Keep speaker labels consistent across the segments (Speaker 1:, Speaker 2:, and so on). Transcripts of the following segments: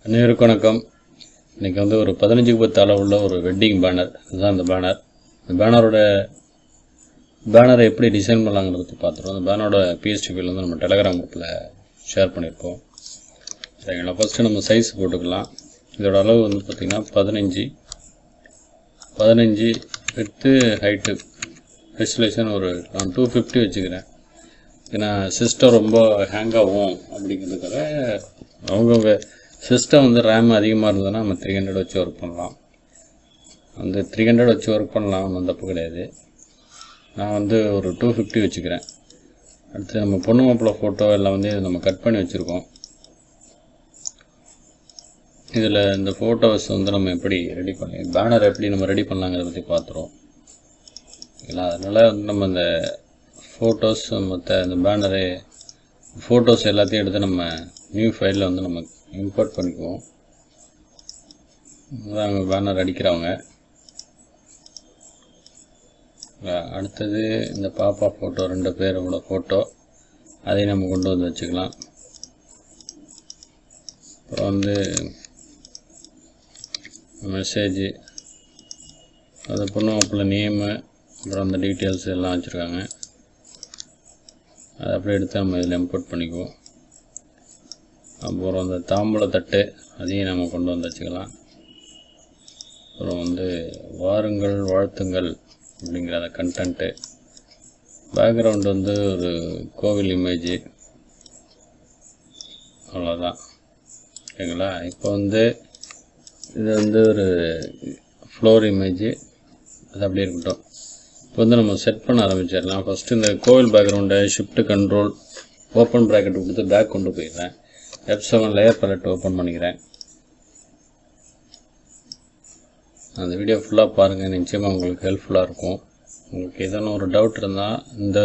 Speaker 1: அனைவருக்கும் வணக்கம். இன்றைக்கி வந்து ஒரு 15க்கு 10 அளவுள்ள ஒரு வெட்டிங் பேனர். இதுதான் இந்த பேனர். இந்த பேனரை எப்படி டிசைன் பண்ணலாங்கிறத பற்றி பார்த்துருவோம். அந்த பேனரோட பிஎஸ்டி ஃபைல் வந்து நம்ம டெலகிராம் குரூப்பில் ஷேர் பண்ணியிருக்கோம். சரிங்களா? ஃபஸ்ட்டு நம்ம சைஸ் போட்டுக்கலாம். இதோட அளவு வந்து பார்த்திங்கன்னா 15 வித்து ஹைட்டு ரெசல்யூஷன் ஒரு நான் 250 வச்சுக்கிறேன். ஏன்னா சிஸ்டம் ரொம்ப ஹேங் ஆகும் அப்படிங்கிறதுக்காக அவங்கவுங்க சிஸ்டம் வந்து ரேம் அதிகமாக இருந்ததுன்னா நம்ம 300 வச்சு ஒர்க் பண்ணலாம். அந்த 300 வச்சு ஒர்க் பண்ணலாம், ஒன்றும் தப்பு கிடையாது. நான் வந்து ஒரு 250 வச்சுக்கிறேன். அடுத்து நம்ம பொண்ணு மாப்பிள்ளை ஃபோட்டோ எல்லாம் வந்து நம்ம கட் பண்ணி வச்சுருக்கோம். இதில் இந்த ஃபோட்டோஸ் வந்து நம்ம எப்படி ரெடி பண்ணி பேனர் எப்படி நம்ம ரெடி பண்ணலாங்கிறத பற்றி பார்த்துருவோம். இல்லை, அதனால் வந்து நம்ம இந்த ஃபோட்டோஸ் மற்ற இந்த பேனரு ஃபோட்டோஸ் எல்லாத்தையும் எடுத்து நம்ம நியூ ஃபைலில் வந்து நம்ம இம்போர்ட் பண்ணிக்குவோம். அங்கே பேனர் அடிக்கிறவங்க. அடுத்தது இந்த பாப்பா ஃபோட்டோ, 2 பேரோட ஃபோட்டோ, அதையும் நம்ம கொண்டு வந்து வச்சுக்கலாம். அப்புறம் வந்து மெசேஜு, அது பொண்ணு மாப்பிள்ளை நேமு, அப்புறம் அந்த டீட்டெயில்ஸ் எல்லாம் வச்சுருக்காங்க. அதை அப்படியே எடுத்து நம்ம இதில் இம்போர்ட் பண்ணிக்குவோம். அப்புறம் அந்த தாம்பூல தட்டு, அதையும் நம்ம கொண்டு வந்து வச்சுக்கலாம். அப்புறம் வந்து வாருங்கள் வாழ்த்துங்கள் அப்படிங்கிற அந்த கண்டென்ட்டு, பேக்ரவுண்டு வந்து ஒரு கோவில் இமேஜு, அவ்வளோதான். ஓகேங்களா? இப்போ வந்து இது வந்து ஒரு ஃப்ளோர் இமேஜு, அது அப்படியே இருக்கட்டும். இப்போ வந்து நம்ம செட் பண்ண ஆரம்பிச்சிடலாம். ஃபஸ்ட்டு இந்த கோவில் பேக்ரவுண்டை ஷிஃப்ட் கண்ட்ரோல் ஓப்பன் ப்ராக்கெட் கொடுத்து பேக் கொண்டு போயிடுறேன். F7 லேயர் பேலட் ஓப்பன் பண்ணிக்கிறேன். அந்த வீடியோ ஃபுல்லாக பாருங்கள், நிச்சயமாக உங்களுக்கு ஹெல்ப்ஃபுல்லாக இருக்கும். உங்களுக்கு எதனா ஒரு டவுட் இருந்தால் இந்த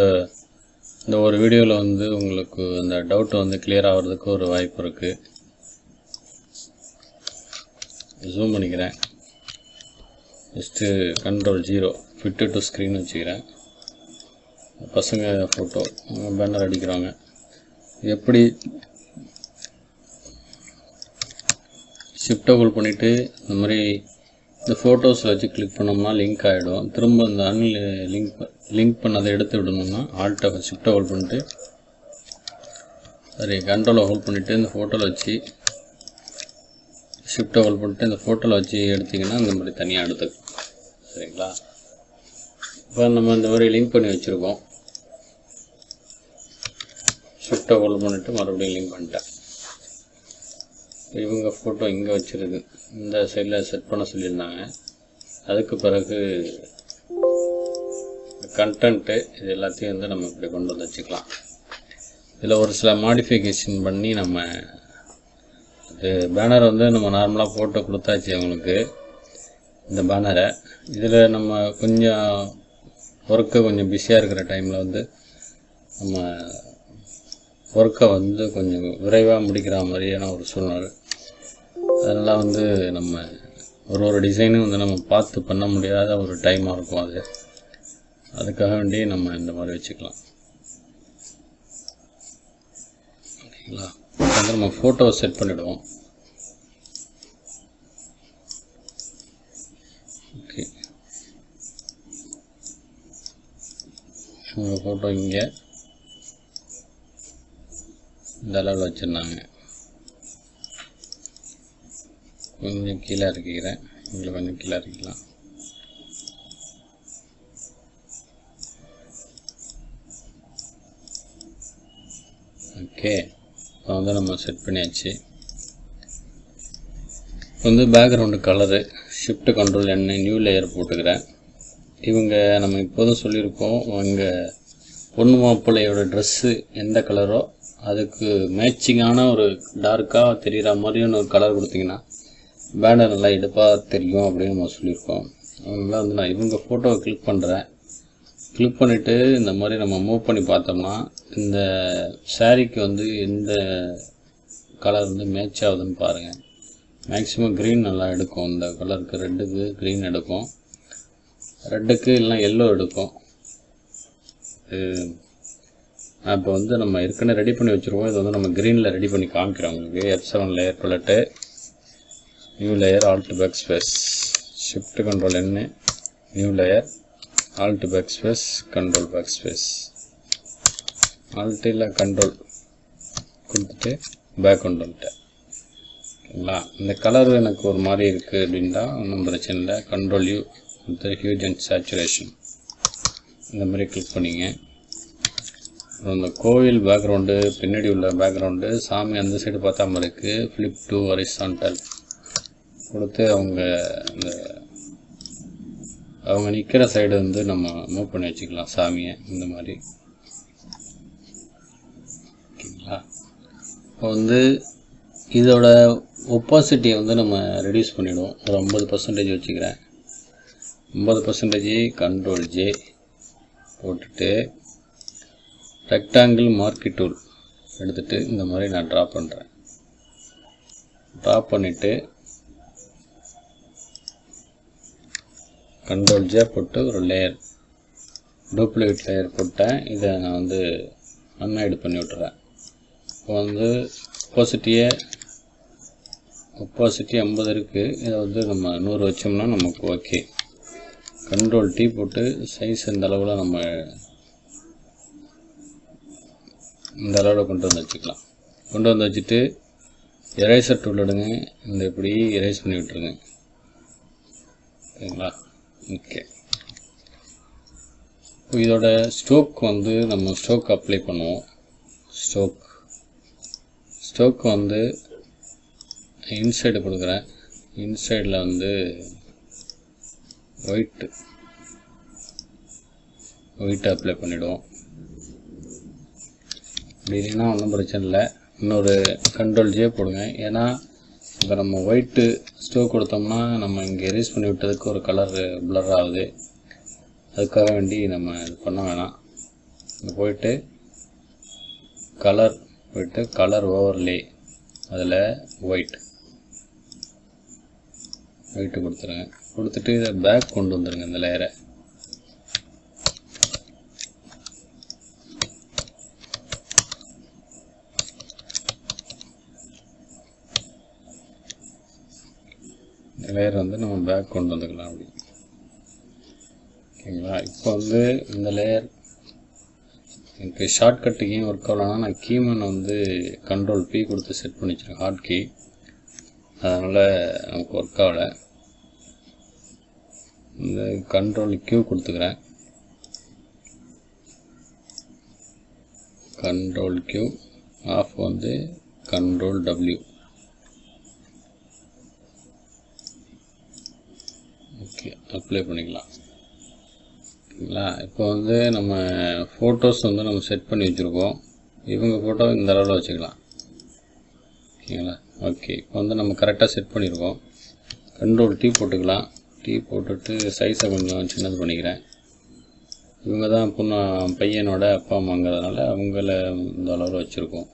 Speaker 1: ஒரு வீடியோவில் வந்து உங்களுக்கு அந்த டவுட்டை வந்து கிளியர் ஆகிறதுக்கு ஒரு வாய்ப்பு இருக்குது. ஜூம் பண்ணிக்கிறேன். Just control 0 fit to screen வச்சுக்கிறேன். பசங்க ஃபோட்டோ பேனர் அடிக்கிறாங்க. எப்படி ஷிஃப்ட்டை ஹோல்ட் பண்ணிவிட்டு இந்த மாதிரி இந்த ஃபோட்டோஸில் வச்சு கிளிக் பண்ணோம்னா லிங்க் ஆகிடும். திரும்ப இந்த லிங்க் பண்ணதை எடுத்து விடணும்னா ஷிஃப்ட்டை ஹோல்ட் பண்ணிட்டு கண்ட்ரோலை ஹோல்ட் பண்ணிவிட்டு இந்த ஃபோட்டோவில் வச்சு ஷிஃப்ட்டை ஹோல்ட் பண்ணிட்டு இந்த ஃபோட்டோவில் வச்சு எடுத்திங்கன்னா இந்த மாதிரி தனியாக எடுத்துக்கலாம். சரிங்களா? இப்போ நம்ம இந்த மாதிரி லிங்க் பண்ணி வச்சுருக்கோம். ஷிஃப்ட்டை ஹோல்ட் பண்ணிவிட்டு மறுபடியும் லிங்க் பண்ணிட்டேன். இவங்க ஃபோட்டோ இங்கே வச்சுருக்கு, இந்த சைடில் செட் பண்ண சொல்லியிருந்தாங்க. அதுக்கு பிறகு கண்டென்ட்டு, இது எல்லாத்தையும் வந்து நம்ம இப்படி கொண்டு வந்து வச்சுக்கலாம். இதில் ஒரு சில மாடிஃபிகேஷன் பண்ணி நம்ம பேனர் வந்து நம்ம நார்மலாக ஃபோட்டோ கொடுத்தாச்சு அவங்களுக்கு இந்த பேனரை. இதில் நம்ம கொஞ்சம் ஒர்க்கு கொஞ்சம் பிஸியாக இருக்கிற டைமில் வந்து நம்ம ஒர்க்கை வந்து கொஞ்சம் விரைவாக முடிக்கிற மாதிரியான ஒரு சூழ்நிலை. அதெல்லாம் வந்து நம்ம ஒரு டிசைனும் வந்து நம்ம பார்த்து பண்ண முடியாத ஒரு டைமாக இருக்கும். அதுக்காக வேண்டி நம்ம இந்த மாதிரி வச்சுக்கலாம். ஓகேங்களா? வந்து நம்ம ஃபோட்டோவை செட் பண்ணிவிடுவோம். ஓகே, உங்கள் ஃபோட்டோ இங்கே இந்த அளவில் வச்சுருந்தாங்க. கொஞ்சம் கீழே இறக்கிக்கிறேன். இதில் கொஞ்சம் கீழே இறக்கிக்கலாம். ஓகே, இப்போ வந்து நம்ம செட் பண்ணியாச்சு. வந்து பேக்ரவுண்டு கலரு ஷிஃப்ட் கண்ட்ரோல் என்ன நியூ லேயர் போட்டுக்கிறேன். இவங்க நம்ம இப்போதும் சொல்லியிருக்கோம், இவங்க பொண்ணு மாப்பிள்ளையோட ட்ரெஸ்ஸு எந்த கலரோ அதுக்கு மேட்சிங்கான ஒரு டார்க்காக தெரிகிற மாதிரியான ஒரு கலர் கொடுத்திங்கன்னா பேனர் நல்லா எடுப்பாக தெரியும் அப்படின்னு நம்ம சொல்லியிருக்கோம். அதனால வந்து நான் இவங்க ஃபோட்டோவை கிளிக் பண்ணுறேன். கிளிக் பண்ணிவிட்டு இந்த மாதிரி நம்ம மூவ் பண்ணி பார்த்தோம்னா இந்த சாரீக்கு வந்து எந்த கலர் வந்து மேட்ச் ஆகுதுன்னு பாருங்கள். மேக்ஸிமம் க்ரீன் நல்லா எடுக்கும். இந்த கலருக்கு ரெட்டுக்கு க்ரீன் எடுக்கும், ரெட்டுக்கு இல்லைனா எல்லோ எடுக்கும். இப்போ வந்து நம்ம ஏற்கனவே ரெடி பண்ணி வச்சுருவோம். இது வந்து நம்ம க்ரீனில் ரெடி பண்ணி காமிக்கிறோம் உங்களுக்கு. F7 layer palette new layer, alt back space, shift control N, new layer, alt back space, control back space, alt இல்லை கண்ட்ரோல் கொடுத்துட்டு பேக் கொண்டு வந்துட்டேன். ஓகேங்களா? இந்த கலர் எனக்கு ஒரு மாதிரி இருக்குது அப்படின்ட்டா ஒன்றும் பிரச்சனை இல்லை. கண்ட்ரோல் U கொடுத்து ஹியூஜ் அண்ட் சேச்சுரேஷன் இந்த மாதிரி கிளிக் பண்ணிங்க. அந்த கோவில் பேக்ரவுண்டு, பின்னாடி உள்ள பேக்ரவுண்டு, சாமி அந்த சைடு பார்த்தா மாதிரி இருக்குது. ஃப்ளிப் டு ஹரிசான்டல் கொடுத்து அவங்க நிற்கிற சைடு வந்து நம்ம மூவ் பண்ணி வச்சுக்கலாம் சாமியை இந்த மாதிரி. ஓகேங்களா? இப்போ வந்து இதோட ஒப்பாசிட்டியை வந்து நம்ம ரெடியூஸ் பண்ணிவிடுவோம். ஒரு 50% வச்சுக்கிறேன். 50% கண்ட்ரோல் J போட்டுட்டு ரெக்டாங்கிள் மார்க்கி டூல் எடுத்துகிட்டு இந்த மாதிரி நான் ட்ரா பண்ணுறேன். ட்ரா பண்ணிவிட்டு கண்ட்ரோல் J போட்டு ஒரு லேயர், டூப்ளிகேட் லேயர் போட்டேன். இதை நான் வந்து அன்ஹைட் பண்ணி விட்டுறேன். இப்போ வந்து ஒப்பாசிட்டி 50 இருக்குது. இதை வந்து நம்ம 100 வச்சோம்னா நமக்கு ஓகே. கண்ட்ரோல் T போட்டு சைஸ் இந்த அளவில் நம்ம இந்த அளவில் கொண்டு வந்து வச்சுக்கலாம். கொண்டு வந்து வச்சுட்டு எரேசர் டூல் எடுங்க. இந்த இப்படி எரேஸ் பண்ணி விட்டுருங்க. ஓகேங்களா? ஓகே. இதோட ஸ்ட்ரோக் வந்து நம்ம ஸ்ட்ரோக் அப்ளை பண்ணுவோம். ஸ்ட்ரோக் வந்து இன்சைடு கொடுக்குறேன். இன்சைடில் வந்து ஒயிட் அப்ளை பண்ணிவிடுவோம். அப்படி இல்லைன்னா ஒன்றும் பிரச்சனை இல்லை. இன்னொரு கண்ட்ரோல் J போடுங்க. ஏன்னா இப்போ நம்ம ஒயிட்டு ஸ்ட்ரோக் கொடுத்தோம்னா நம்ம இங்கே எரேஸ் பண்ணி விட்டதுக்கு ஒரு கலர் பிளர் ஆகுது. அதுக்காக வேண்டி நம்ம இது பண்ண வேணாம். இங்கே போயிட்டு கலர் ஓவர்லே, அதில் ஒயிட்டு கொடுத்துருங்க. கொடுத்துட்டு இதை பேக் கொண்டு வந்துடுங்க. இந்த லேயரை வந்து நம்ம பேக் கொண்டு வந்துக்கலாம் அப்படி. ஓகேங்களா? இப்போ வந்து இந்த லேயர் எனக்கு ஷார்ட்கட்டுக்கு ஒர்க் ஆகலன்னா நான் கீமன் வந்து கண்ட்ரோல் P கொடுத்து செட் பண்ணி வச்சுருக்கேன், ஹாட் கீ. அதனால் நமக்கு ஒர்க் ஆகலை. இந்த கண்ட்ரோல் Q கொடுத்துக்கிறேன். கண்ட்ரோல் Q, ஆஃப் வந்து கண்ட்ரோல் W. ஓகே, அப்ளை பண்ணிக்கலாம். ஓகேங்களா? இப்போ வந்து நம்ம ஃபோட்டோஸ் வந்து நம்ம செட் பண்ணி வச்சுருக்கோம். இவங்க ஃபோட்டோ இந்த அளவில் வச்சுக்கலாம். ஓகேங்களா? ஓகே, இப்போ வந்து நம்ம கரெக்டாக செட் பண்ணியிருக்கோம். கண்ட்ரோல் T போட்டுக்கலாம். T போட்டுட்டு சைஸை கொஞ்சம் சின்னது பண்ணிக்கிறேன். இவங்க தான் பையனோட அப்பா அம்மாங்கிறதுனால அவங்கள இந்த அளவில் வச்சுருக்கோம்.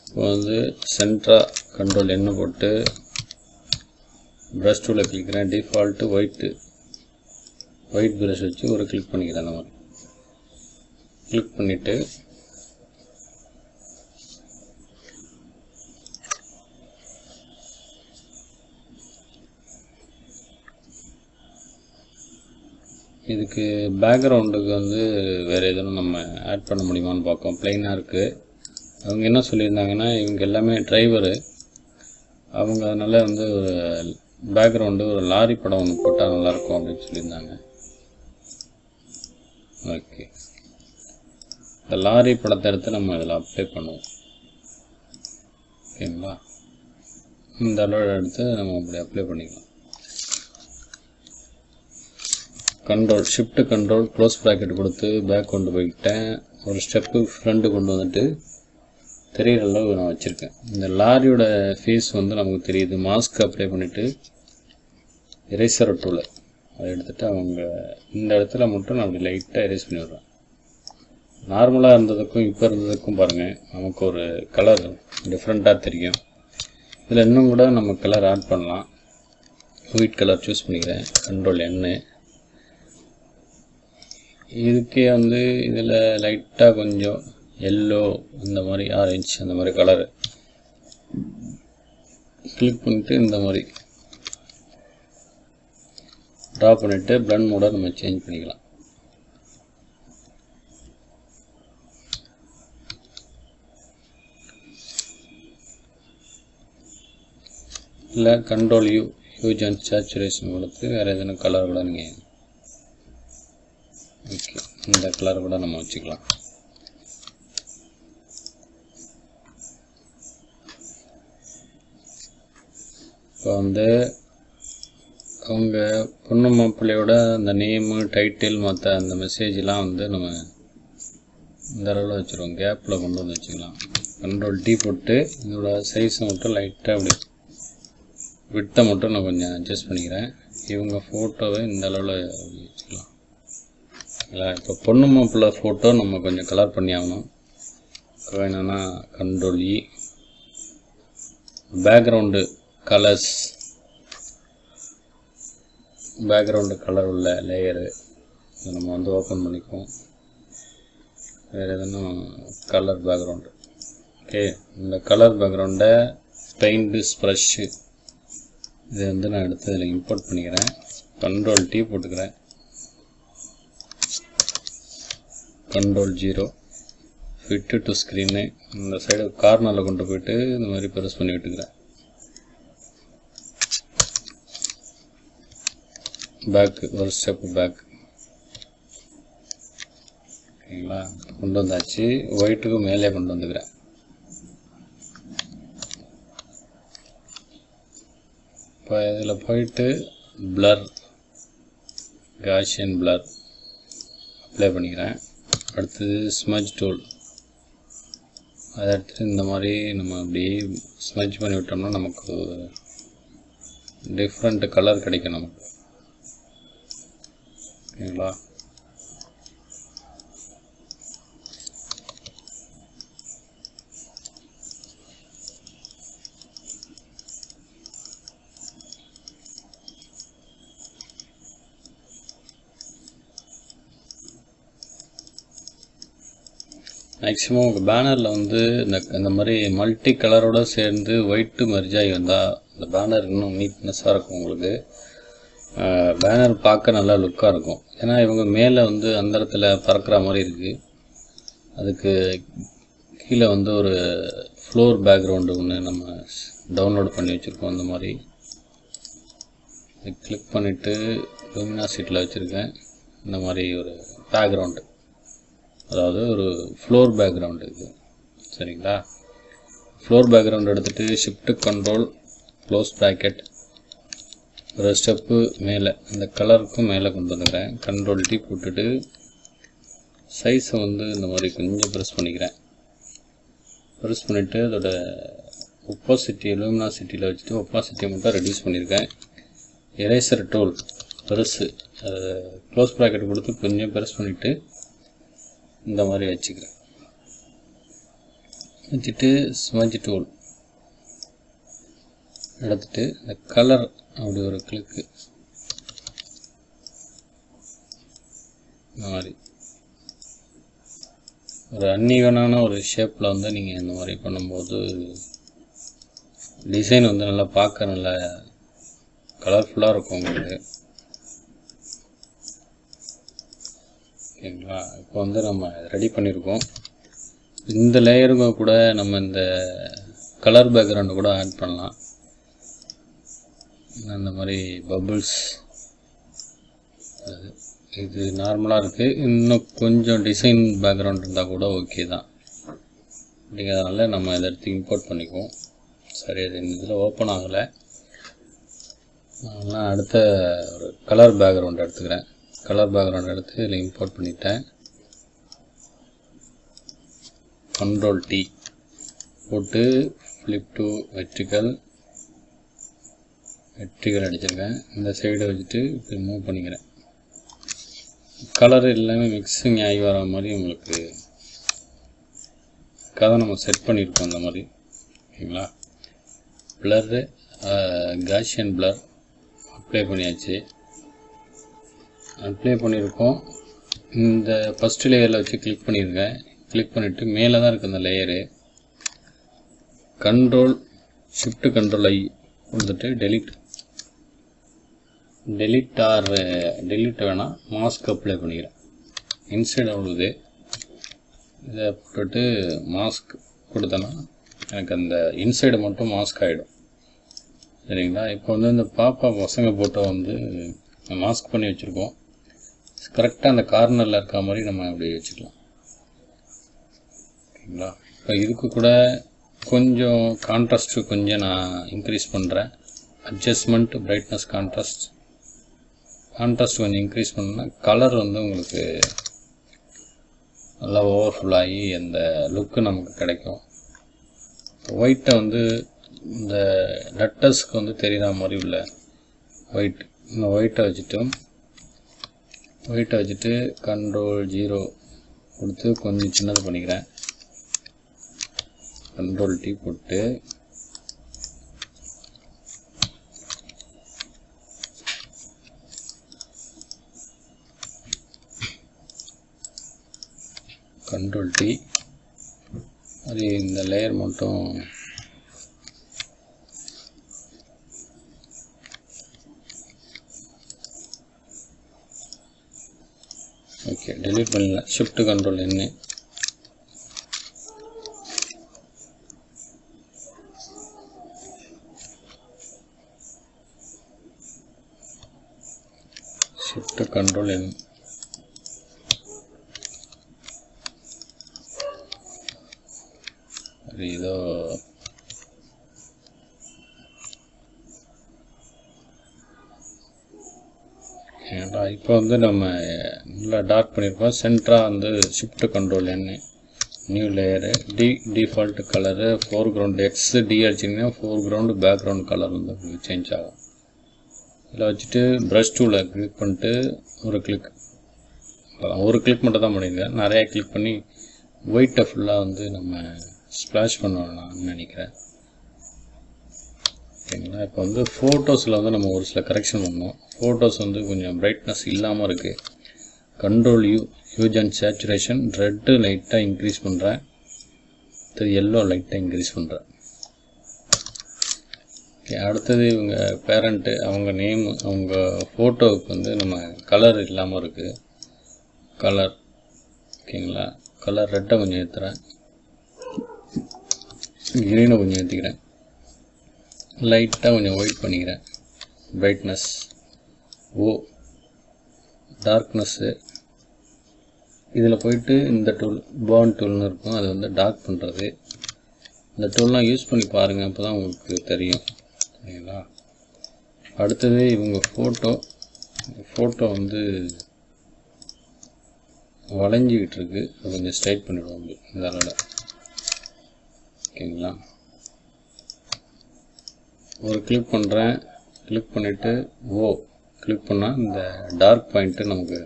Speaker 1: இப்போ வந்து சென்டராக கண்ட்ரோல் N போட்டு ப்ரஷ் டூலை கிளிக்கிறேன். டிஃபால்ட்டு ஒயிட் ப்ரஷ் வச்சு ஒரு கிளிக் பண்ணிக்கிறேன். அந்த மாதிரி கிளிக் பண்ணிவிட்டு இதுக்கு பேக்ரவுண்டுக்கு வந்து வேறு எதுவும் நம்ம ஆட் பண்ண முடியுமான்னு பார்ப்போம். ப்ளைனாக இருக்குது. அவங்க என்ன சொல்லியிருந்தாங்கன்னா இவங்க எல்லாமே டிரைவரு, அவங்க அதனால் வந்து ஒரு பேக்ரவுண்டு ஒரு லாரி படம் ஒன்று போட்டால் நல்லாயிருக்கும் அப்படின்னு சொல்லியிருந்தாங்க. ஓகே, இந்த லாரி படத்தை எடுத்து நம்ம இதில் அப்ளை பண்ணுவோம். ஓகேங்களா? இந்த அளவு எடுத்து நம்ம அப்படி அப்ளை பண்ணிக்கலாம். ஷிஃப்ட் கண்ட்ரோல் க்ளோஸ் ப்ராக்கெட் கொடுத்து பேக் கொண்டு போய்கிட்டேன். ஒரு ஸ்டெப்பு ஃப்ரண்ட்டு கொண்டு வந்துட்டு தெரிகிற அளவு நான் வச்சுருக்கேன். இந்த லாரியோட ஃபேஸ் வந்து நமக்கு தெரியுது. மாஸ்க் அப்ளை பண்ணிவிட்டு எரேசர் டூலை அதை எடுத்துகிட்டு அவங்க இந்த இடத்துல மட்டும் நான் அப்படி லைட்டாக எரேஸ் பண்ணி விடுறேன். நார்மலாக இருந்ததுக்கும் இப்போ இருந்ததுக்கும் பாருங்கள், நமக்கு ஒரு கலர் டிஃப்ரெண்ட்டாக தெரியும். இதில் இன்னும் கூட நம்ம கலர் ஆட் பண்ணலாம். ஒயிட் கலர் சூஸ் பண்ணிக்கிறேன். Control N. இதுக்கே வந்து இதில் லைட்டாக கொஞ்சம் எல்லோ, இந்த மாதிரி ஆரஞ்சு, அந்த மாதிரி கலரு கிளிக் பண்ணிட்டு இந்த மாதிரி ட்ரா பண்ணிவிட்டு blend மோட நம்ம சேஞ்ச் பண்ணிக்கலாம். இல்லை control you huge and saturation கொடுத்து வேறு எதுனா கலர் கூட நீங்கள் ஓகே இந்த கலர் கூட நம்ம வச்சுக்கலாம். இப்போ வந்து அவங்க பொண்ணு மாப்பிள்ளையோட அந்த நேமு டைட்டில் மற்ற அந்த மெசேஜ்லாம் வந்து நம்ம இந்த அளவில் வச்சுருவோம். கேப்பில் கொண்டு வந்து வச்சுக்கலாம். கண்ட்ரோல் டி போட்டு இதோட சைஸை மட்டும் லைட்டாக அப்படி விட்டை மட்டும் நான் கொஞ்சம் அட்ஜஸ்ட் பண்ணிக்கிறேன். இவங்க ஃபோட்டோவை இந்த அளவில் வச்சுக்கலாம். இல்லை இப்போ பொண்ணு மாப்பிள்ளை ஃபோட்டோ நம்ம கொஞ்சம் கலர் பண்ணி ஆகணும். என்னென்னா கண்ட்ரோல் இ பேக்ரவுண்டு கலர்ஸ் பேக்ரவுண்டு கலர் உள்ள லேயரு இதை நம்ம வந்து ஓப்பன் பண்ணிக்குவோம். வேறு எதுனா கலர் பேக்ரவுண்டு ஓகே. இந்த கலர் பேக்ரவுண்டை பெயிண்ட்டு ஸ்ப்ரஷ்ஷு இதை வந்து நான் எடுத்து இதில் இம்போர்ட் பண்ணிக்கிறேன். கண்ட்ரோல் டி போட்டுக்கிறேன். கண்ட்ரோல் 0 ஃபிட்டு டு ஸ்க்ரீனு இந்த சைடு கார்னரில் கொண்டு போய்ட்டு இந்த மாதிரி ப்ரெஸ் பண்ணி விட்டுக்கிறேன். பேக்கு ஒரு ஸ்டெப்பு பேக் ஓகேங்களா. கொண்டு வந்தாச்சு. ஒயிட்டுக்கு மேலே கொண்டு வந்துக்கிறேன். இப்போ இதில் போயிட்டு பிளர் காஷியன் பிளர் அப்ளை பண்ணிக்கிறேன். அடுத்தது ஸ்மஜ் டூல் அதை எடுத்துகிட்டு இந்த மாதிரி நம்ம அப்படி ஸ்மஜ் பண்ணி விட்டோம்னா நமக்கு டிஃப்ரெண்ட் கலர் கிடைக்கும் நமக்கு ஓகேங்களா. மேக்ஸிமம் உங்கள் பேனரில் வந்து இந்த மாதிரி மல்டி கலரோடு சேர்ந்து ஒயிட்டு மெர்ஜாகி வந்தால் இந்த பேனர் இன்னும் நீட்னஸாக இருக்கும். உங்களுக்கு பேனர் பார்க்க நல்லா லுக்காக இருக்கும். ஏன்னா இவங்க மேலே வந்து அந்த இடத்துல பறக்கிற மாதிரி இருக்குது. அதுக்கு கீழே வந்து ஒரு ஃப்ளோர் பேக்ரவுண்டு ஒன்று நம்ம டவுன்லோட் பண்ணி வச்சுருக்கோம். அந்த மாதிரி கிளிக் பண்ணிவிட்டு லூமினாசிட்டியில் வச்சுருக்கேன். இந்த மாதிரி ஒரு பேக்ரவுண்டு அதாவது ஒரு ஃப்ளோர் பேக்ரவுண்டு இது சரிங்களா. ஃப்ளோர் பேக்ரவுண்ட் எடுத்துகிட்டு ஷிஃப்ட் கண்ட்ரோல் க்ளோஸ் ப்ராக்கெட் ஒரு ஸ்டெப்பு மேலே அந்த கலருக்கும் மேலே கொண்டு வந்துக்கிறேன். கண்ட்ரோல் டி போட்டுட்டு சைஸை வந்து இந்த மாதிரி கொஞ்சம் ப்ரெஸ் பண்ணிக்கிறேன். ப்ரெஸ் பண்ணிவிட்டு அதோட ஒப்பாசிட்டி லூமினாசிட்டியில் வச்சுட்டு ஒப்பாசிட்டியை மட்டும் ரெடியூஸ் பண்ணியிருக்கேன். எரேசர் டூல் பெருசு க்ளோஸ் ப்ராக்கெட் கொடுத்து கொஞ்சம் ப்ரெஸ் பண்ணிவிட்டு இந்த மாதிரி வச்சுக்கிறேன். வச்சுட்டு ஸ்மஜ் டூல் எடுத்துகிட்டு இந்த கலர் அப்படி ஒரு கிளிக்கு இந்த மாதிரி ஒரு அன்ஈவனான ஒரு ஷேப்பில் வந்து நீங்கள் இந்த மாதிரி பண்ணும்போது டிசைன் வந்து நல்லா பார்க்க நல்லா கலர்ஃபுல்லாக இருக்கும் உங்களுக்கு ஓகேங்களா. இப்போ வந்து நம்ம ரெடி பண்ணியிருக்கோம். இந்த லேயருக்கும் கூட நம்ம இந்த கலர் பேக்ரவுண்டு கூட ஆட் பண்ணலாம். அந்த மாதிரி பபுள்ஸ் இது நார்மலாக இருக்குது. இன்னும் கொஞ்சம் டிசைன் பேக்ரவுண்ட் இருந்தால் கூட ஓகே தான். அப்படிங்கிறதுனால நம்ம இதை எடுத்து இம்போர்ட் பண்ணிக்குவோம். சரி அது இதில் ஓப்பன் ஆகலை. நான் அடுத்த ஒரு கலர் பேக்ரவுண்ட் எடுத்துக்கிறேன். கலர் பேக்ரவுண்ட் எடுத்து இதில் இம்போர்ட் பண்ணிட்டேன். கண்ட்ரோல் டி போட்டு ஃப்ளிப் டு வெர்டிக்கல் அடிச்சிருக்கேன். இந்த சைடை வச்சுட்டு இப்படி மூவ் பண்ணிக்கிறேன். கலர் எல்லாமே மிக்சிங் ஆகி வர மாதிரி உங்களுக்கு கதை நம்ம செட் பண்ணியிருக்கோம். அந்த மாதிரி ஓகேங்களா. பிளரு காஷியன் பிளர் அப்ளை பண்ணியாச்சு. அப்ளை பண்ணியிருக்கோம். இந்த ஃபஸ்ட்டு லேயரில் வச்சு கிளிக் பண்ணியிருக்கேன். கிளிக் பண்ணிவிட்டு மேலே தான் இருக்குது அந்த லேயரு. கண்ட்ரோல் ஷிஃப்ட் கண்ட்ரோல் ஐ கொடுத்துட்டு டெலீட் வேணாம், மாஸ்க் அப்ளை பண்ணிக்கிறேன். இன்சைட் அவ்வளோது இதை போட்டுட்டு மாஸ்க் கொடுத்தேன்னா எனக்கு அந்த இன்சைடு மட்டும் மாஸ்க் ஆகிடும். சரிங்களா? இப்போ வந்து இந்த பாப்பா பசங்க போட்டோ வந்து மாஸ்க் பண்ணி வச்சுருக்கோம். கரெக்டாக அந்த கார்னரில் இருக்க மாதிரி நம்ம அப்படி வச்சுக்கலாம். ஓகேங்களா? இப்போ இதுக்கு கூட கொஞ்சம் கான்ட்ராஸ்ட்டு கொஞ்சம் நான் இன்க்ரீஸ் பண்ணுறேன். அட்ஜஸ்ட்மெண்ட், பிரைட்னஸ், கான்ட்ராஸ்ட் கொஞ்சம் இன்க்ரீஸ் பண்ணால் கலர் வந்து உங்களுக்கு நல்லா ஓவர்ஃபுல் ஆகி அந்த லுக்கு நமக்கு கிடைக்கும். ஒயிட்டை வந்து இந்த லெட்டர்ஸ்க்கு வந்து தெரிகிற மாதிரி உள்ள இந்த ஒயிட்டை வச்சுட்டு கண்ட்ரோல் 0 கொடுத்து கொஞ்சம் சின்னது பண்ணிக்கிறேன். கண்ட்ரோல் T போட்டு கண்ட்ரோல் T அது இந்த லேயர் மட்டும் ஓகே டெலீட் பண்ணிடலாம். Shift control N shift control N அது ஏதோ இப்போ வந்து நம்ம நல்லா டார்க் பண்ணியிருக்கோம். சென்டராக வந்து shift control N new layer default colour foreground XD அடிச்சிங்கன்னா ஃபோர்க்ரவுண்டு பேக்ரவுண்ட் கலர் வந்து சேஞ்ச் ஆகும். இதில் வச்சுட்டு ப்ரஷ் டூவில் கிளிக் பண்ணிட்டு ஒரு கிளிக் மட்டும் தான் பண்ணியிருக்கேன். நிறையா கிளிக் பண்ணி ஒயிட்டை ஃபுல்லாக வந்து நம்ம ஸ்ப்ளாஷ் பண்ணலாம்னு நினைக்கிறேன். ஓகேங்களா? இப்போ வந்து ஃபோட்டோஸில் வந்து நம்ம ஒரு சில கரெக்ஷன் பண்ணோம். ஃபோட்டோஸ் வந்து கொஞ்சம் பிரைட்னஸ் இல்லாமல் இருக்குது. Control huge and saturation red லைட்டாக இன்க்ரீஸ் பண்ணுறேன். எல்லோ லைட்டாக இன்க்ரீஸ் பண்ணுறேன். ஓகே, அடுத்தது இவங்க பேரண்ட்டு அவங்க நேம் அவங்க ஃபோட்டோவுக்கு வந்து நம்ம கலர் இல்லாமல் இருக்குது. கலர் ஓகேங்களா? கலர் ரெட்டை கொஞ்சம் ஏற்றுறேன், க்ரீனை கொஞ்சம் ஏற்றிக்கிறேன், லைட்டாக கொஞ்சம் ஒயிட் பண்ணிக்கிறேன். பிரைட்னஸ் டார்க்னஸ்ஸு இதில் போயிட்டு இந்த டூல் பாண்ட் டூல்னு இருக்கும், அது வந்து டார்க் பண்ணுறது. இந்த டூல்லாம் யூஸ் பண்ணி பாருங்கள், அப்போ தான் உங்களுக்கு தெரியும். சரிங்களா? அடுத்தது இவங்க ஃபோட்டோ வந்து வளைஞ்சிக்கிட்டு இருக்கு, அது கொஞ்சம் ஸ்ட்ரைட் பண்ணிவிடுவோம் இதனால். ஓகேங்களா? ஒரு கிளிக் பண்ணுறேன், கிளிக் பண்ணிவிட்டு கிளிக் பண்ணால் இந்த டார்க் பாயிண்ட்டு நமக்கு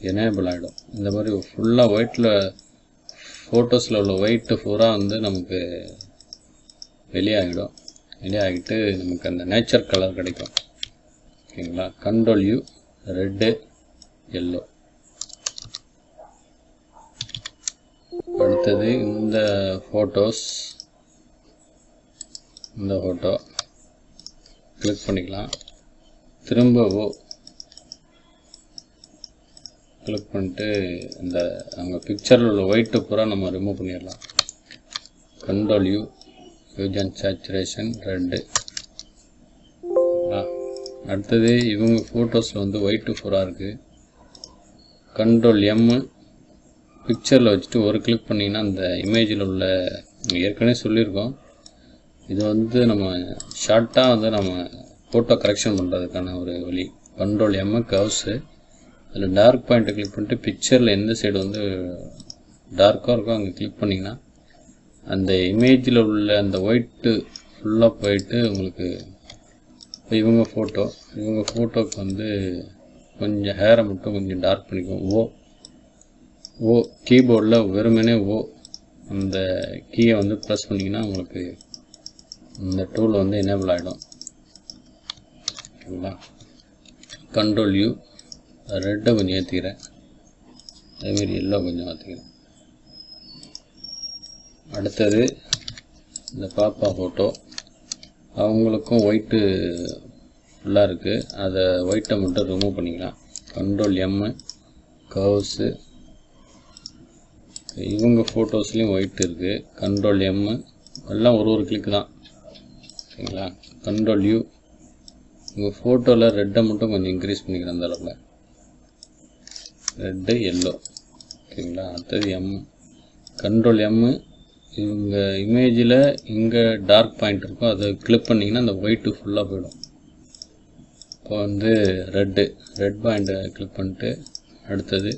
Speaker 1: எனேபிள் ஆகிடும். இந்த மாதிரி ஃபுல்லாக ஒயிட்டில் ஃபோட்டோஸில் உள்ள ஒயிட்டு பூரா வந்து நமக்கு வெளியாகிட்டு நமக்கு அந்த நேச்சர் கலர் கிடைக்கும். ஓகேங்களா? Control U red yellow. அடுத்தது இந்த ஃபோட்டோ கிளிக் பண்ணிக்கலாம். திரும்ப கிளிக் பண்ணிட்டு இந்த நம்ம பிக்சரில் உள்ள ஒயிட்டு பூரா நம்ம ரிமூவ் பண்ணிடலாம். Control U huge and saturation red. அடுத்தது இவங்க ஃபோட்டோஸில் வந்து ஒயிட்டு பூரா இருக்குது. கண்ட்ரோல் M பிக்சரில் வச்சுட்டு ஒரு கிளிக் பண்ணிங்கன்னா அந்த இமேஜில் உள்ள ஏற்கனவே சொல்லியிருக்கோம், இது வந்து நம்ம ஷார்ட்டாக வந்து நம்ம ஃபோட்டோ கரெக்ஷன் பண்ணுறதுக்கான ஒரு வழி. கண்ட்ரோல் M கர்வ்ஸு, அதில் டார்க் பாயிண்ட்டை கிளிக் பண்ணிட்டு பிக்சரில் எந்த சைடு வந்து டார்க்காக இருக்கோ அங்கே கிளிக் பண்ணிங்கன்னா அந்த இமேஜில் உள்ள அந்த ஒயிட்டு ஃபுல்லாக போயிட்டு உங்களுக்கு இப்போ இவங்க ஃபோட்டோக்கு வந்து கொஞ்சம் ஹேரை மட்டும் கொஞ்சம் டார்க் பண்ணிக்குவோம். கீபோர்டில் வெறுமனே அந்த கீயை வந்து ப்ரெஸ் பண்ணிங்கன்னா உங்களுக்கு இந்த டூல் வந்து எனேபிள் ஆகிடும். ஓகேங்களா? கண்ட்ரோல் U ரெட்டை கொஞ்சம் ஏற்றிக்கிறேன், அதேமாரி எல்லோ கொஞ்சம் ஏற்றிக்கிறேன். அடுத்தது இந்த பாப்பா ஃபோட்டோ அவங்களுக்கும் ஒயிட்டு ஃபுல்லாக இருக்குது. அதை ஒயிட்டை மட்டும் ரிமூவ் பண்ணிக்கலாம். Control M curves. இவங்க ஃபோட்டோஸ்லேயும் ஒயிட் இருக்குது. Control M. எல்லாம் ஒரு கிளிக்கு தான் சரிங்களா. Control U. உங்கள் ஃபோட்டோவில் ரெட்டை மட்டும் கொஞ்சம் இன்க்ரீஸ் பண்ணிக்கிறேன் அந்த அளவில். ரெட்டு எல்லோ ஓகேங்களா. அடுத்தது எம். Control M. இவங்க இமேஜில் இங்கே டார்க் பாயிண்ட் இருக்கும், அதை கிளிக் பண்ணிங்கன்னா அந்த ஒயிட்டு ஃபுல்லாக போயிடும். இப்போ ரெட் பாயிண்ட்டை கிளிக் பண்ணிட்டு அடுத்தது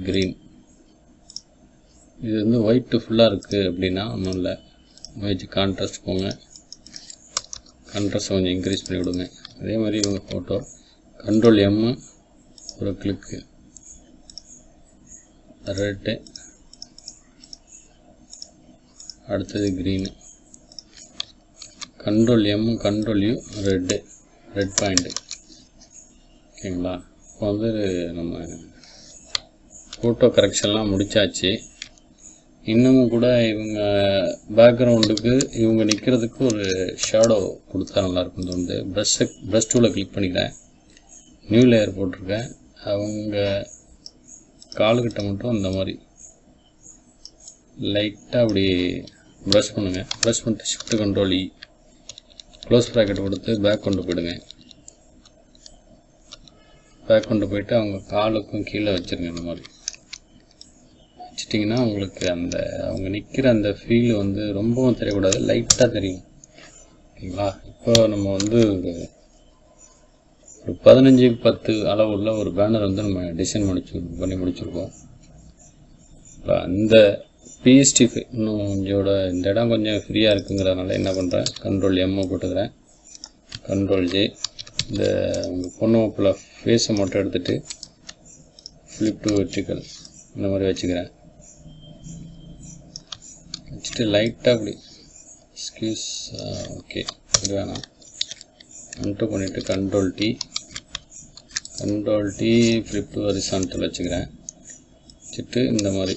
Speaker 1: க்ரீன். இது ஒயிட்டு ஃபுல்லாக இருக்குது அப்படின்னா ஒன்றும் இல்லை, இமேஜ் கான்ட்ராஸ்ட் போங்க, கான்ட்ராஸ்ட் கொஞ்சம் இன்க்ரீஸ் பண்ணி விடுங்க. அதே மாதிரி இவங்க ஃபோட்டோ கண்ட்ரோல் எம் ஒரு கிளிக்கு, ரெட்டு, அடுத்தது green, control M control you red point ஓகேங்களா. இப்போ நம்ம ஃபோட்டோ கரெக்ஷன்லாம் முடித்தாச்சு. இன்னமும் கூட இவங்க பேக்ரவுண்டுக்கு இவங்க நிற்கிறதுக்கு ஒரு ஷேடோ கொடுத்தா நல்லாயிருக்கும் தோணுது. ப்ரஷ் டூவில் கிளிக் பண்ணிக்கிறேன், நியூ லேயர் போட்டிருக்கேன். அவங்க காலுக்கிட்ட மட்டும் இந்த மாதிரி லைட்டாக அப்படி ப்ரஷ் பண்ணுங்கள். ப்ரஷ் பண்ணிட்டு ஷிஃப்ட் கண்ட்ரோல் இ க்ளோஸ் ப்ராக்கெட் கொடுத்து பேக் கொண்டு போயிடுங்க. பேக் கொண்டு போயிட்டு அவங்க காலுக்கும் கீழே வச்சுருங்க. இந்த மாதிரி வச்சிட்டிங்கன்னா உங்களுக்கு அவங்க நிற்கிற அந்த ஃபீல் ரொம்பவும் தெரியக்கூடாது, லைட்டாக தெரியும் ஓகேங்களா. இப்போ நம்ம ஒரு 15x10 அளவுள்ள ஒரு பேனர் நம்ம டிசைன் பண்ணி முடிச்சிருக்கோம். இப்போ அந்த பிஎஸ்டி இன்னும் கொஞ்சோட இந்த இடம் கொஞ்சம் ஃப்ரீயாக இருக்குங்கிறதுனால என்ன பண்ணுறேன், கண்ட்ரோல் எம்மை போட்டுக்கிறேன், கண்ட்ரோல் ஜே. இந்த உங்கள் பொண்ணு மாப்பிள்ள ஃபேஸை மட்டும் எடுத்துகிட்டு ஃப்ளிப் டு வெர்டிக்கல் இந்த மாதிரி வச்சுக்கிறேன். வச்சுட்டு லைட்டாக அப்படி ஸ்கியூஸ் ஓகே இது வேணாம் அன்ட்டு பண்ணிவிட்டு control D flip to horizontal வச்சுக்கிறேன். வச்சுட்டு இந்த மாதிரி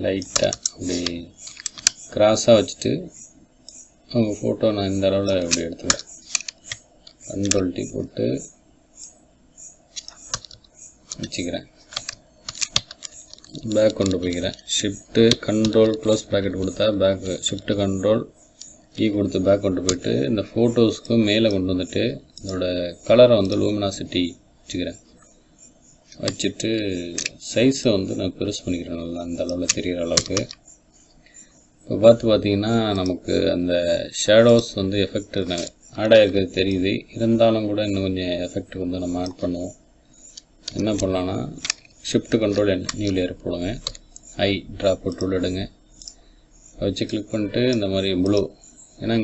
Speaker 1: லைட்டாக அப்படி கிராஸாக வச்சுட்டு அவங்க ஃபோட்டோ நான் இந்த அளவில் அப்படி எடுத்துக்கிறேன். கண்ட்ரோல் டி போட்டு வச்சுக்கிறேன். பேக் கொண்டு போய்க்கிறேன். ஷிஃப்ட்டு கண்ட்ரோல் க்ளோஸ் ப்ராக்கெட் கொடுத்தா பேக், ஷிஃப்ட்டு கண்ட்ரோல் ஈ கொடுத்து பேக் கொண்டு போயிட்டு இந்த ஃபோட்டோஸ்க்கு மேலே கொண்டு வந்துட்டு இதோட கலரை லூமினாசிட்டி வச்சுக்கிறேன். வச்சுட்டு சைஸை நான் பெருசு பண்ணிக்கிறேன், நல்லா அந்த அளவில் தெரிகிற அளவுக்கு. இப்போ பார்த்தீங்கன்னா நமக்கு அந்த ஷேடோஸ் எஃபெக்ட் ஆட் ஆகிருக்கிறது தெரியுது. இருந்தாலும் கூட இன்னும் கொஞ்சம் எஃபெக்ட் நம்ம ஆட் பண்ணுவோம். என்ன பண்ணலான்னா ஷிஃப்ட் கண்ட்ரோல் நியூ லேயர் போடுங்க, ஐ ட்ராப் டூல் எடுங்க, வச்சு கிளிக் பண்ணிட்டு இந்த மாதிரி ப்ளூ, ஏன்னா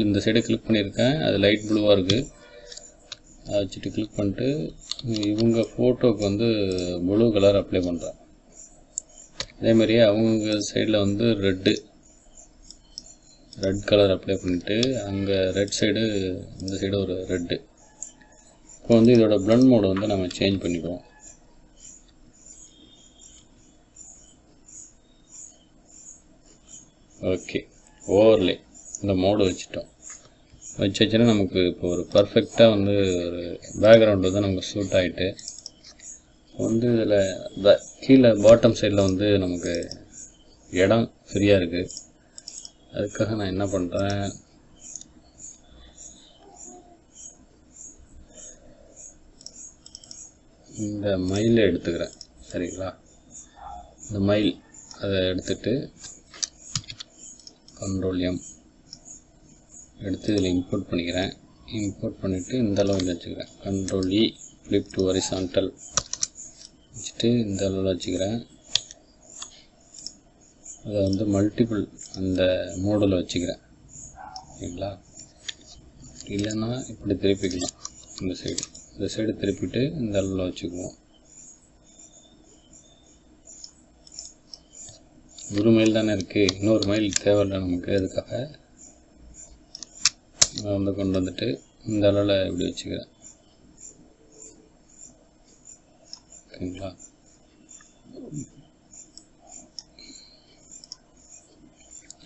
Speaker 1: இந்த சைடு கிளிக் பண்ணியிருக்கேன், அது லைட் ப்ளூவாக இருக்குது. அதை வச்சுட்டு கிளிக் பண்ணிட்டு இவங்க ஃபோட்டோவுக்கு ப்ளூ கலர் அப்ளை பண்ணுறேன். அதேமாதிரியே அவங்க சைடில் ரெட் கலர் அப்ளை பண்ணிவிட்டு அங்கே ரெட் சைடு இந்த சைடு ஒரு ரெட்டு. இப்போ இதோட பிளண்ட் மோடு நம்ம சேஞ்ச் பண்ணிக்குவோம். ஓகே, ஓவர்லே இந்த மோடு வச்சுட்டோம். வச்சுன்னா நமக்கு இப்போ ஒரு பர்ஃபெக்டாக ஒரு பேக்ரவுண்டு நமக்கு சூட் ஆகிட்டு இதில் கீழே பாட்டம் சைடில் நமக்கு இடம் ஃப்ரீயாக இருக்குது. அதுக்காக நான் என்ன பண்ணுறேன், இந்த மயிலை எடுத்துக்கிறேன் சரிங்களா. இந்த மயில் அதை எடுத்துட்டு கண்ட்ரோல் எம் எடுத்து இதில் இம்போர்ட் பண்ணிக்கிறேன். இம்போர்ட் பண்ணிவிட்டு இந்த அளவு வச்சுக்கிறேன். Control E flip to horizontal வச்சுட்டு இந்த அளவில் வச்சுக்கிறேன். அதை மல்டிபிள் அந்த மோடில் வச்சுக்கிறேன் சரிங்களா. இல்லைன்னா இப்படி திருப்பிக்கலாம், இந்த சைடு திருப்பிட்டு இந்த அளவில் வச்சுக்குவோம். ஒரு மைல் தானே இருக்குது, இன்னொரு மைல் தேவையில்லை நமக்கு. அதுக்காக நான் கொண்டு வந்துட்டு இந்த அளவில் இப்படி வச்சுக்கிறேன் ஓகேங்களா.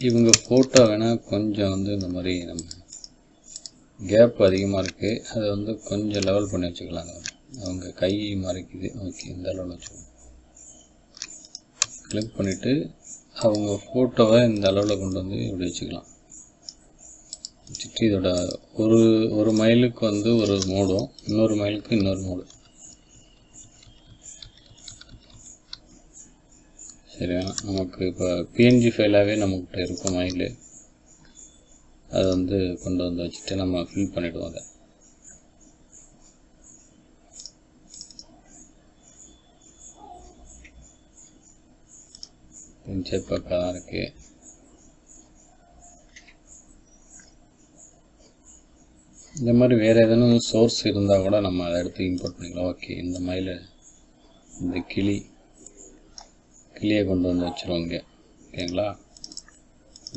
Speaker 1: இவங்க ஃபோட்டோ வேணால் கொஞ்சம் இந்த மாதிரி நம்ம கேப் அதிகமாக இருக்குது. அதை வந்து கொஞ்சம் லெவல் பண்ணி வச்சுக்கலாங்க. அவங்க கை மறைக்குது. ஓகே, இந்த அளவில் வச்சுக்கோங்க. கிளிக் பண்ணிவிட்டு அவங்க ஃபோட்டோவை இந்த அளவில் கொண்டு வந்து இப்படி வச்சுக்கலாம். வச்சுட்டு இதோட ஒரு மைலுக்கு வந்து ஒரு மோடும், இன்னொரு மைலுக்கு இன்னொரு மோடு. சரியா, நமக்கு இப்போ பிஎன்ஜி ஃபைலாகவே நம்மக்கிட்ட இருக்கும் மைலு. அதை வந்து கொண்டு வந்து வச்சுட்டு நம்ம ஃபில் பண்ணிவிடுவோம். அதை ஜேபக்காக தான் இருக்குது. இந்த மாதிரி வேறு எதனும் சோர்ஸ் இருந்தால் கூட நம்ம அதை எடுத்து இம்போர்ட் பண்ணிக்கலாம். ஓகே, இந்த மயிலை இந்த கிளியை கொண்டு வந்து வச்சுருவோம் இங்கே. ஓகேங்களா,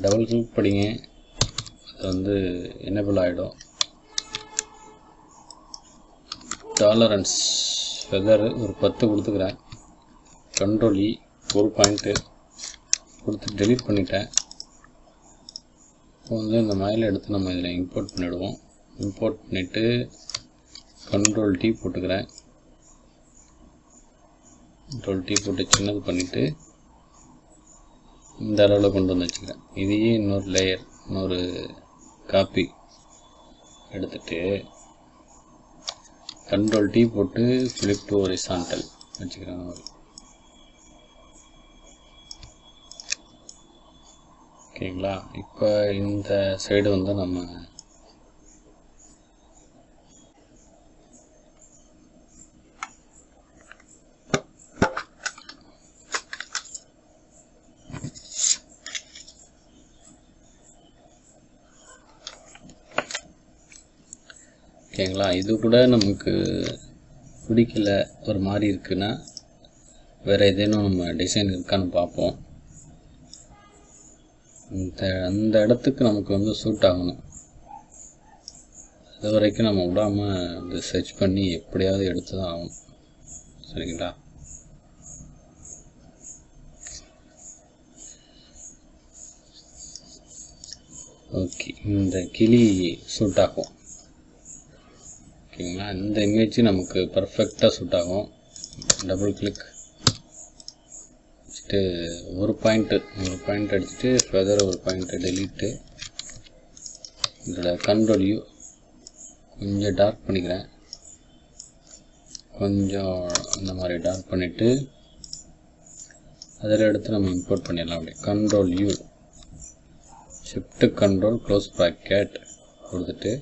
Speaker 1: டபுள் கிளிக் படிங்க, அது வந்து எனேபிள் ஆகிடும். டாலரன்ஸ் ஃபெதரு ஒரு 10 கொடுத்துக்கிறேன். கண்ட்ரோல் இ ஒரு பாயிண்ட்டு கொடுத்து டெலீட் பண்ணிட்டேன். இப்போ வந்து இந்த மயிலை எடுத்து நம்ம இதில் இம்போர்ட் பண்ணிவிடுவோம். இம்போர்ட் பண்ணிவிட்டு கண்ட்ரோல் டி போட்டுக்கிறேன். கண்ட்ரோல் டி போட்டு சின்னது பண்ணிவிட்டு இந்த அளவில் கொண்டு வந்து வச்சுக்கிறேன். இதையே இன்னொரு லேயர், இன்னொரு காப்பி எடுத்துகிட்டு கண்ட்ரோல் டி போட்டு ஃபிளிப் டு ஹாரிசான்டல் வச்சுக்கிறேன். ஓகேங்களா, இப்போ இந்த சைடு வந்து நம்ம ஓகேங்களா, இது கூட நமக்கு பிடிக்கல, ஒரு மாதிரி இருக்குன்னா வேறு ஏதேனும் நம்ம டிசைன் இருக்கான்னு பார்ப்போம். அந்த இடத்துக்கு நமக்கு வந்து சூட் ஆகணும். அது வரைக்கும் நம்ம விடாமல் இந்த சர்ச் பண்ணி எப்படியாவது எடுத்து தான் ஆகணும். சரிங்களா, ஓகே, இந்த கிளி சூட் ஆகும். ஓகேங்களா, இந்த இமேஜ் நமக்கு பர்ஃபெக்டாக சூட் ஆகும். டபுள் கிளிக் வச்சுட்டு ஒரு பாயிண்ட் அடிச்சுட்டு ஃபெதர் ஒரு பாயிண்ட்டு டெலீட்டு. இதோட கண்ட்ரோல் யூ கொஞ்சம் டார்க் பண்ணிக்கிறேன். கொஞ்சம் இந்த மாதிரி டார்க் பண்ணிவிட்டு அதில் எடுத்து நம்ம இம்போர்ட் பண்ணிடலாம். அப்படியே control you shift control close bracket கொடுத்துட்டு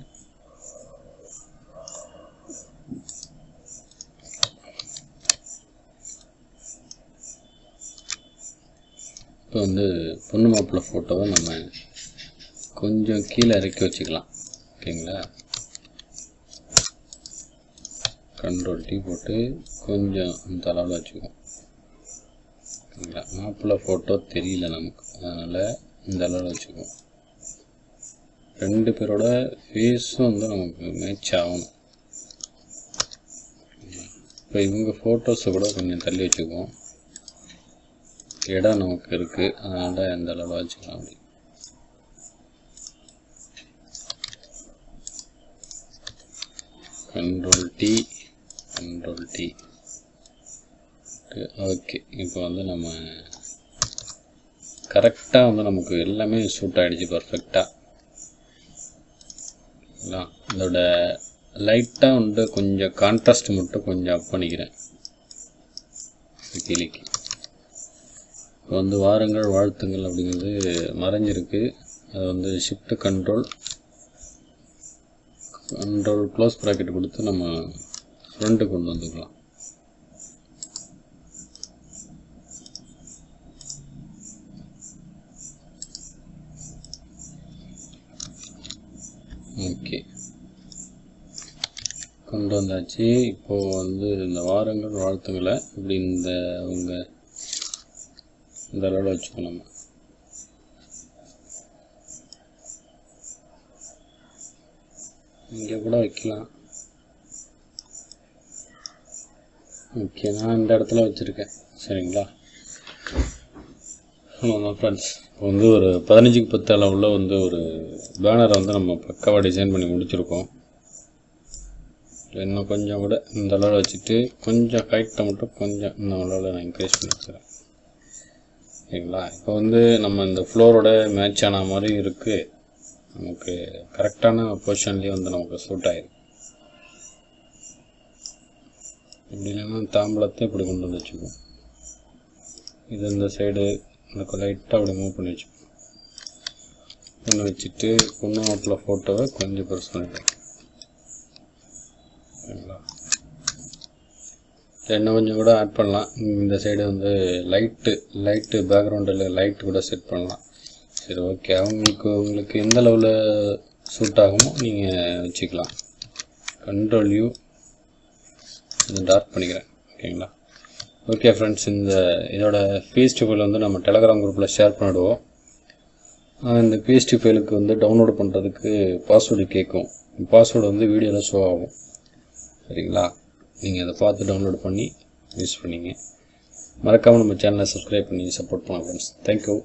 Speaker 1: இப்போ வந்து பொண்ணு மாப்பிள்ளை ஃபோட்டோவை நம்ம கொஞ்சம் கீழே இறக்கி வச்சுக்கலாம். ஓகேங்களா, கண்ட்ரோல் டி போட்டு கொஞ்சம் இந்த அளவில் வச்சுக்குவோம். ஓகேங்களா, மாப்பிள்ளை ஃபோட்டோ தெரியல நமக்கு, அதனால் இந்த அளவில் வச்சுக்குவோம். ரெண்டு பேரோட ஃபேஸும் வந்து நமக்கு மேட்ச் ஆகணும். இப்போ இவங்க ஃபோட்டோஸை கூட கொஞ்சம் தள்ளி வச்சுக்குவோம். இடம் நமக்கு இருக்குது, அதனால் எந்த அளவில் வச்சுக்கலாம். அப்படி கண்ட்ரோல் டி ஓகே. இப்போ வந்து நம்ம கரெக்டாக வந்து நமக்கு எல்லாமே சூட் ஆகிடுச்சு பர்ஃபெக்டாக. இதோட லைட்டாக வந்து கொஞ்சம் கான்ட்ராஸ்ட் மட்டும் கொஞ்சம் அப் பண்ணிக்கிறேன் கிளிக்கு. இப்போ வந்து வாருங்கள் வாழ்த்துங்கள் அப்படிங்கிறது மறைஞ்சிருக்கு. அது வந்து ஷிஃப்ட் கண்ட்ரோல் க்ளோஸ் ப்ராக்கெட் கொடுத்து நம்ம ஃப்ரண்ட்டு கொண்டு வந்துக்கலாம். ஓகே, கொண்டு வந்தாச்சு. இப்போது வந்து இந்த வாருங்கள் வாழ்த்துங்களை இப்படி அவங்க இந்த அளவில் வச்சுக்கணும். இங்கே கூட வைக்கலாம். ஓகே, நான் இந்த இடத்துல வச்சுருக்கேன். சரிங்களா, ஃப்ரெண்ட்ஸ். வந்து ஒரு 15க்கு 10 அளவுள்ள வந்து ஒரு பேனரை வந்து நம்ம பக்காவாக டிசைன் பண்ணி முடிச்சிருக்கோம். இன்னும் கொஞ்சம் கூட இந்த அளவில் வச்சுட்டு கொஞ்சம் ஹைட்டை மட்டும் கொஞ்சம் இந்த அளவில் நான் இன்க்ரீஸ் பண்ணி வச்சுக்கிறேன். சரிங்களா? இப்போ வந்து நம்ம இந்த ஃப்ளோரோட மேட்ச் ஆன மாதிரி இருக்குது. நமக்கு கரெக்டான பொசிஷன்லேயே வந்து நமக்கு சூட் ஆகிருக்கு. இப்படி இல்லைன்னா தாம்பளத்தை இப்படி கொண்டு வந்து வச்சுக்குவோம். இது இந்த சைடு எனக்கு லைட்டாக அப்படி மூவ் பண்ணி வச்சுப்போம். ஒன்று வச்சுட்டு பொண்ணு மாப்பிள்ளை ஃபோட்டோவை கொஞ்சம் பெருசு பண்ணிடுறேன். சரிங்களா? இன்னும் கொஞ்சம் கூட ஆட் பண்ணலாம். இந்த சைடு வந்து லைட்டு பேக்ரவுண்டில் லைட்டு கூட செட் பண்ணலாம். சரி, ஓகே. உங்களுக்கு எந்த லெவலில் சூட் ஆகுமோ நீங்கள் வச்சுக்கலாம். Ctrl+U இது டார்க் பண்ணிக்கிறேன். ஓகேங்களா? ஓகே ஃப்ரெண்ட்ஸ், இதோட பிஎஸ்டி ஃபைல் வந்து நம்ம டெலகிராம் குரூப்பில் ஷேர் பண்ணிவிடுவோம். இந்த பிஎஸ்டி ஃபைலுக்கு வந்து டவுன்லோடு பண்ணுறதுக்கு பாஸ்வேர்டு கேட்கும். பாஸ்வேர்டு வந்து வீடியோவில் ஷோ ஆகும். சரிங்களா? நீங்கள் அதை பார்த்து டவுன்லோட் பண்ணி யூஸ் பண்ணிங்க. மறக்காமல் நம்ம சேனலை சப்ஸ்கிரைப் பண்ணி சப்போர்ட் பண்ணலாம் ஃப்ரெண்ட்ஸ். தேங்க்யூ.